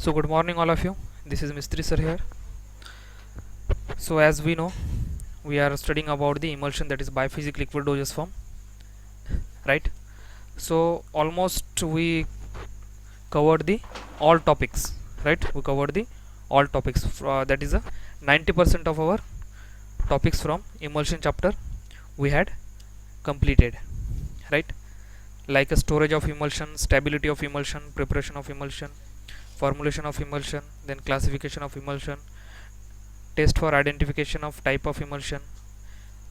So good morning all of you. This is Mistry sir here. So as we know, we are studying about the emulsion, that is biphasic liquid dosage form, right? So almost we covered the all topics, right? We covered the all topics. That is a 90% of our topics from emulsion chapter we had completed, right? Like a storage of emulsion, stability of emulsion, preparation of emulsion, formulation of emulsion, then classification of emulsion, test for identification of type of emulsion,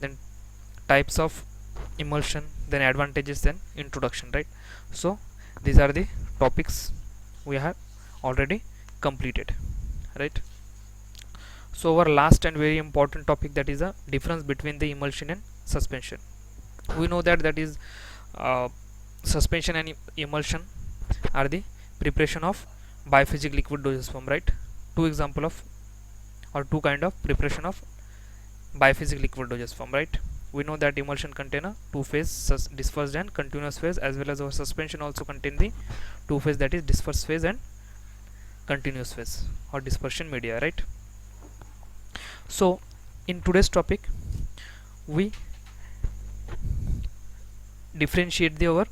then types of emulsion, then advantages, then introduction, right? So these are the topics we have already completed, right? So our last and very important topic, that is a difference between the emulsion and suspension. We know that uh, suspension and emulsion are the preparation of biphasic liquid dosage form, right? Two example of or two kind of preparation of biphasic liquid dosage form, right? We know that emulsion contain a two phase dispersed and continuous phase, as well as our suspension also contain the two phase, that is dispersed phase and continuous phase or dispersion media, right? So in today's topic we differentiate the our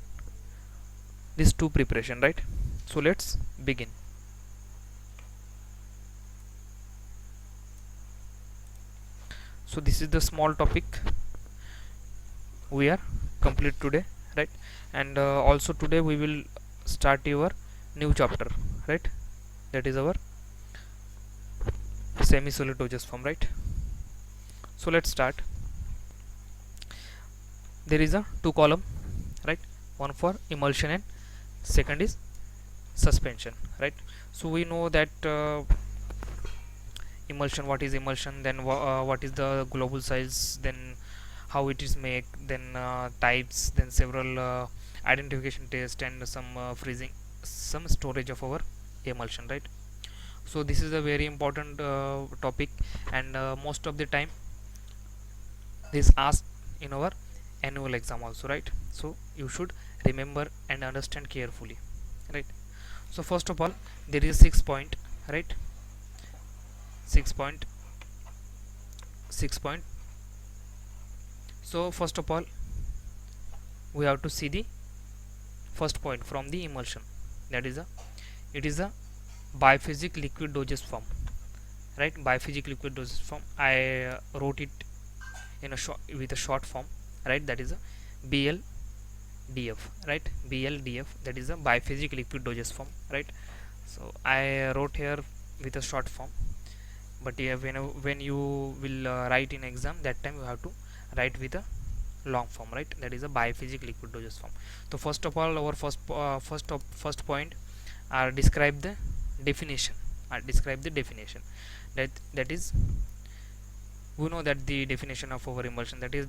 these two preparation, right? So let's begin. So this is the small topic we are complete today, right? And also today we will start your new chapter, right? That is our semi solid dosage form, right? So let's start. There is a two column, right? One for emulsion and second is suspension, right? So we know that emulsion, what is emulsion, then what is the global size, then how it is made, then types, then several identification test, and some freezing, some storage of our emulsion, right? So this is a very important topic, and most of the time this asked in our annual exam also, right? So you should remember and understand carefully, right? So first of all, there is 6 point, right? 6 point. 6 point. So first of all we have to see the first point from the emulsion, that is a, it is a biphasic liquid dosage form, right? Biphasic liquid dosage form, I wrote it in a short with a short form, right? That is a BLDF, right? BLDF, that is a biphasic liquid dosage form, right? So I wrote here with a short form, but yeah, when you will write in exam, that time you have to write with a long form, right? That is a biphasic liquid dosage form. So first of all, our first point are describe the definition. Describe the definition. That is, we know that the definition of our emulsion, that is,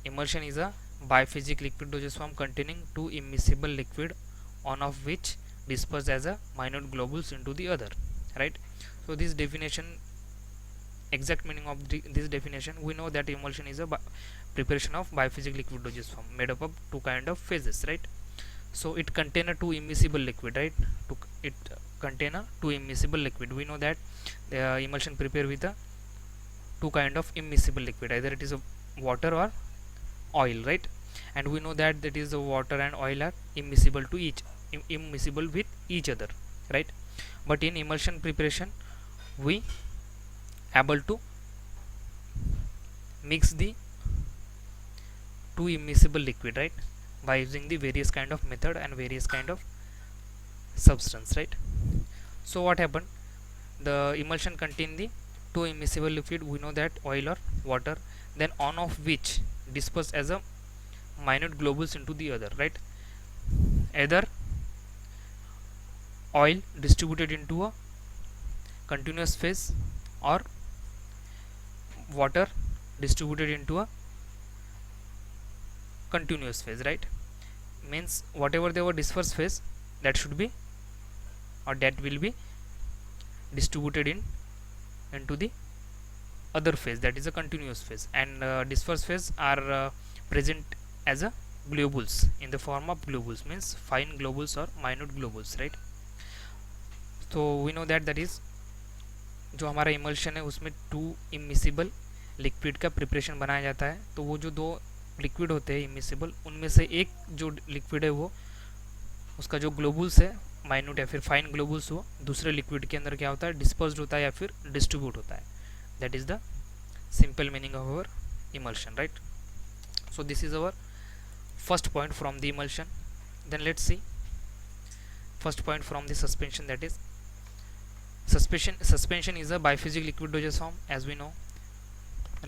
emulsion is a biphasic liquid dosage form containing two immiscible liquid, one of which disperse as a minute globules into the other, right? So this definition, exact meaning of this definition, we know that emulsion is a preparation of biphasic liquid dosage form made up of two kind of phases, right? So it contain a two immiscible liquid, right? It contain a two immiscible liquid. We know that the emulsion prepare with a two kind of immiscible liquid, either it is a water or oil, right? And we know that that is the water and oil are immiscible to immiscible with each other, right? But in emulsion preparation we able to mix the two immiscible liquid, right, by using the various kind of method and various kind of substance, right? So what happened, the emulsion contain the two immiscible liquid, we know that oil or water, then one of which disperse as a minute globules into the other, right? Either oil distributed into a continuous phase or water distributed into a continuous phase, right? Means whatever they were dispersed phase, that should be, or that will be distributed into the other phase, that is a continuous phase, and dispersed phase are present as a globules in the form of globules, means fine globules or minute globules, right? तो we know that is जो हमारा emulsion है उसमें 2 immiscible liquid का preparation बनाया जाता है। तो वो जो 2 लिक्विड होते हैं इमिसिबल, उनमें से एक जो लिक्विड है वो उसका जो ग्लोबुल्स है माइन्यूट या फिर फाइन ग्लोबुल्स, वो दूसरे लिक्विड के अंदर क्या होता है, डिस्पर्स्ड होता है या फिर डिस्ट्रीब्यूट होता है। That is the simple meaning of our emulsion, right. So this is our first point from the emulsion. Then let's see first point from the suspension, that is suspension is a biphasic liquid dosage form, as we know,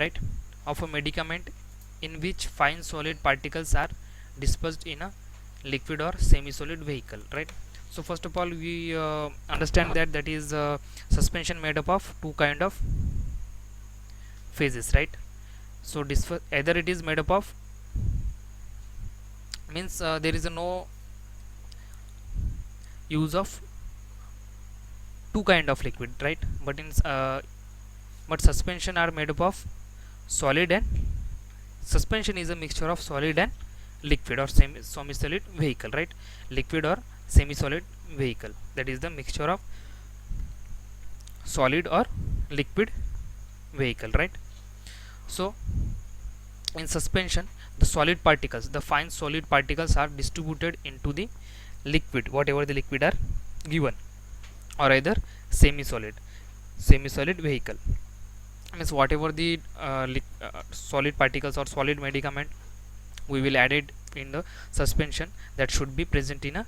right, of a medicament in which fine solid particles are dispersed in a liquid or semi solid vehicle, right. So first of all we understand that is suspension made up of 2 kind of phases, right. So either it is made up of, means there is no use of 2 kind of liquid, right, but suspension are made up of solid, and suspension is a mixture of solid and liquid or semi solid vehicle, right. Liquid or semi solid vehicle, that is the mixture of solid or liquid vehicle, right. So in suspension, the solid particles, the fine solid particles are distributed into the liquid, whatever the liquid are given, or either semi solid vehicle, means whatever the solid particles or solid medicament we will add it in the suspension, that should be present in a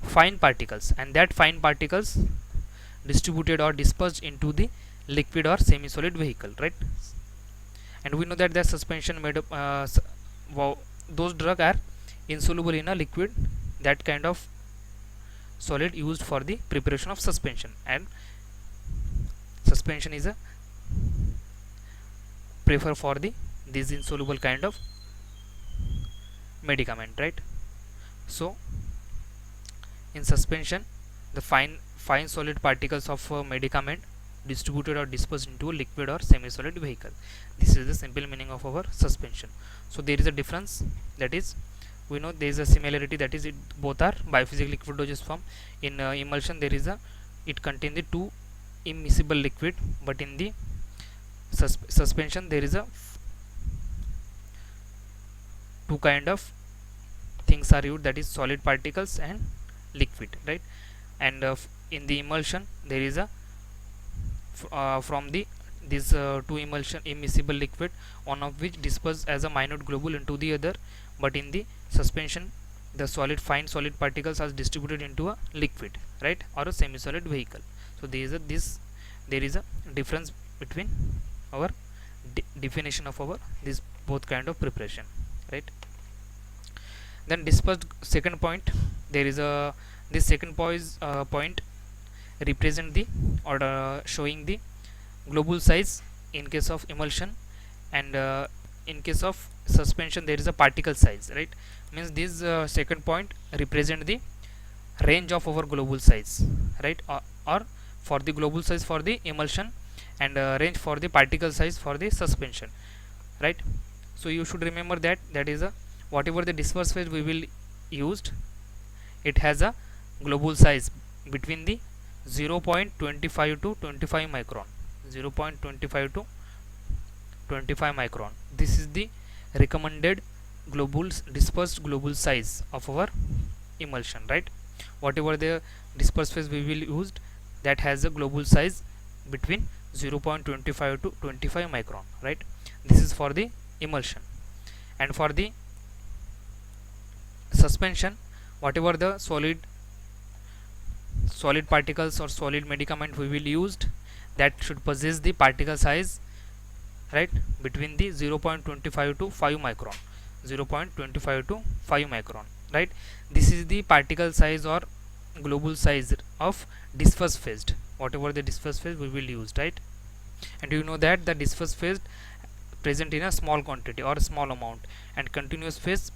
fine particles, and that fine particles distributed or dispersed into the liquid or semi solid vehicle, right. And we know that the suspension made up those drugs are insoluble in a liquid, that kind of solid used for the preparation of suspension, and suspension is a prefer for the this insoluble kind of medicament, right. So in suspension, the fine solid particles of a medicament distributed or dispersed into a liquid or semi solid vehicle. This is the simple meaning of our suspension. So there is a difference, that is we know there is a similarity, that is both are biphasic liquid dosage form. In emulsion there is a, it contains the 2 immiscible liquid, but in the suspension there is a 2 kind of things are used, that is solid particles and liquid, right. And in the emulsion there is a from the these 2 immiscible liquid, one of which disperses as a minute globule into the other, but in the suspension the fine solid particles are distributed into a liquid, right, or a semi solid vehicle. So there is a difference between our definition of our this both kind of preparation, right. Then dispersed, second point, there is a this second point represent the or showing the globule size in case of emulsion, and in case of suspension there is a particle size, right. Means this second point represent the range of our globule size, right, or for the globule size for the emulsion, and range for the particle size for the suspension, right. So you should remember that is a whatever the disperse phase we will used, it has a globule size between the 0.25 to 25 micron, 0.25 to 25 micron. This is the recommended dispersed globule size of our emulsion, right. Whatever the dispersed phase we will used, that has a globule size between 0.25 to 25 micron, right. This is for the emulsion. And for the suspension, whatever the solid particles or solid medicament we will used, that should possess the particle size, right, between the 0.25 to 5 micron, 0.25 to 5 micron, right. This is the particle size or globule size of disperse phase, whatever the disperse phase we will use, right. And you know that the disperse phase present in a small quantity or small amount, and continuous phase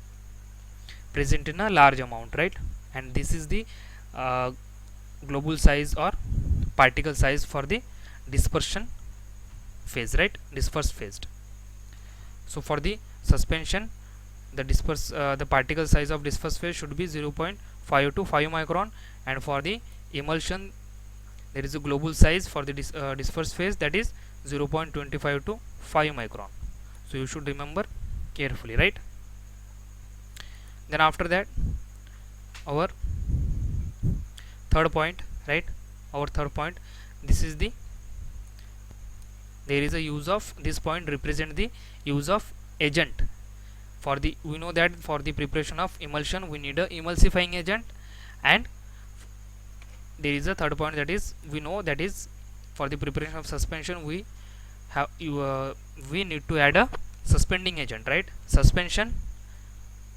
present in a large amount, right. And this is the globule size or particle size for the dispersion phase, right, disperse phase. So for the suspension, the particle size of disperse phase should be 0.5 to 5 micron, and for the emulsion there is a global size for the dispersed phase, that is 0.25 to 5 micron. So you should remember carefully, right? Then after that, our third point, right? Our third point, this is the, there is a use of, this point represent the use of agent. For the, we know that for the preparation of emulsion we need a emulsifying agent, and there is a third point, that is we know that is for the preparation of suspension we have we need to add a suspending agent, right? Suspension,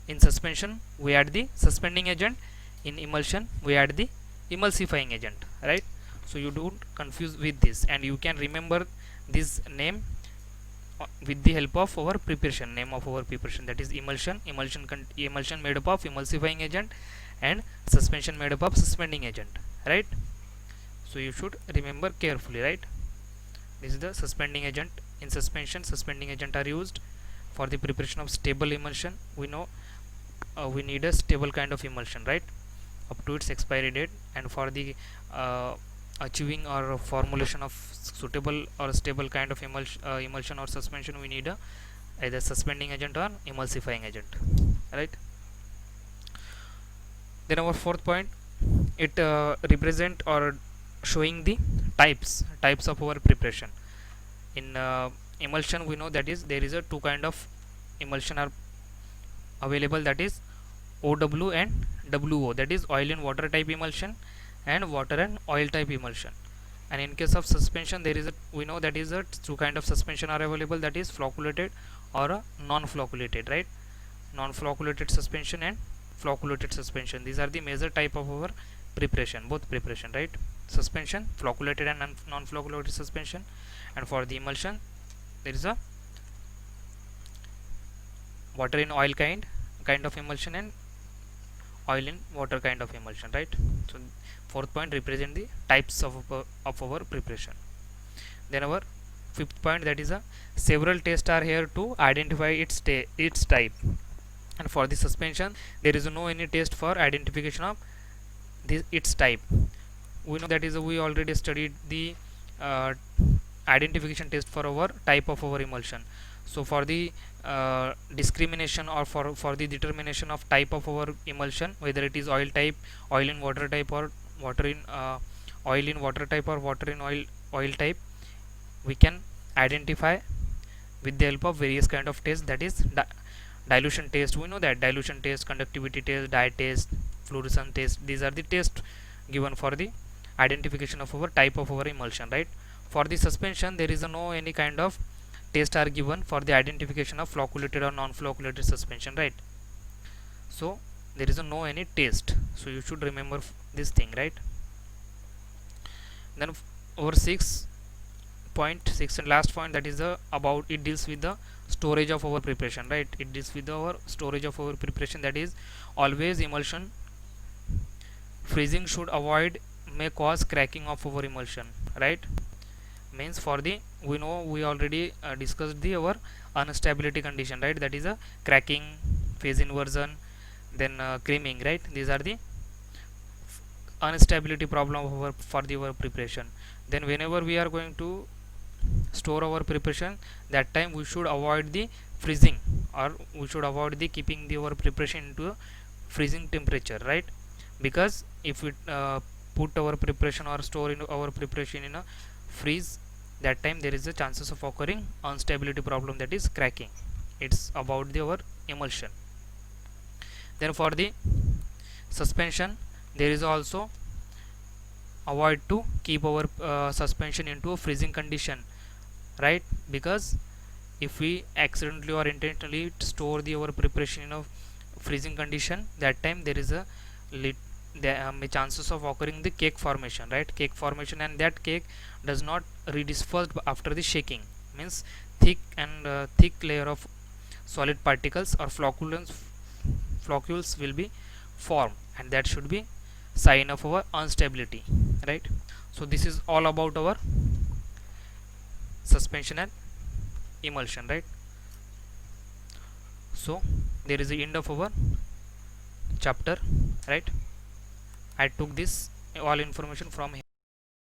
in suspension we add the suspending agent, in emulsion we add the emulsifying agent, right? So you don't confuse with this, and you can remember this name with the help of our preparation, name of our preparation, that is emulsion. Emulsion made up of emulsifying agent, and suspension made up of suspending agent, right? So you should remember carefully, right? This is the suspending agent. In suspension, suspending agent are used for the preparation of stable emulsion. We know we need a stable kind of emulsion, right, up to its expiry date, and for the achieving or formulation of suitable or stable kind of emulsion or suspension, we need a either suspending agent or emulsifying agent, right? Then our fourth point, it represent or showing the types of our preparation. In emulsion we know that is there is a two kind of emulsion are available, that is OW and WO, that is oil and water type emulsion and water and oil type emulsion. And in case of suspension, there is a, we know that is a two kind of suspension are available, that is flocculated or a non-flocculated, right? Non-flocculated suspension and flocculated suspension, these are the major type of our preparation, both preparation, right? Suspension, flocculated and non-flocculated suspension. And for the emulsion, there is a water in oil kind of emulsion and oil in water kind of emulsion, right? So fourth point represent the types of our preparation. Then our fifth point, that is a several tests are here to identify its type. And for the suspension, there is no any test for identification of its type. We know that is we already studied the identification test for our type of our emulsion. So for the discrimination or for the determination of type of our emulsion, whether it is oil type, oil in water type, or water in oil in water type, or water in oil type, we can identify with the help of various kind of tests, that is dilution test. We know that dilution test, conductivity test, dye test, fluorescence test, these are the tests given for the identification of our type of our emulsion, right? For the suspension, there is no any kind of test are given for the identification of flocculated or non-flocculated suspension, right? So there is no any test, so you should remember this thing, right? Then over 6.6 and last point, that is about, it deals with the storage of our preparation, right? It deals with our storage of our preparation, that is always emulsion freezing should avoid may cause cracking of our emulsion, right? Means for the, we know we already discussed the our unstability condition, right? That is a cracking, phase inversion, then creaming, right? These are the instability problem of our, for the our preparation. Then whenever we are going to store our preparation, that time we should avoid the freezing, or we should avoid the keeping the our preparation into a freezing temperature, right? Because if we put our preparation or store in our preparation in a freeze, that time there is a chances of occurring instability problem, that is cracking. It's about the our emulsion. Then for the suspension, there is also avoid to keep our suspension into a freezing condition, right? Because if we accidentally or intentionally store the our preparation in a freezing condition, that time there is a chances of occurring the cake formation, right? Cake formation, and that cake does not redisperse after the shaking, means thick and thick layer of solid particles or floccules will be formed, and that should be sign of our instability, right? So this is all about our suspension and emulsion, right? So there is the end of our chapter, right? I took this all information from here.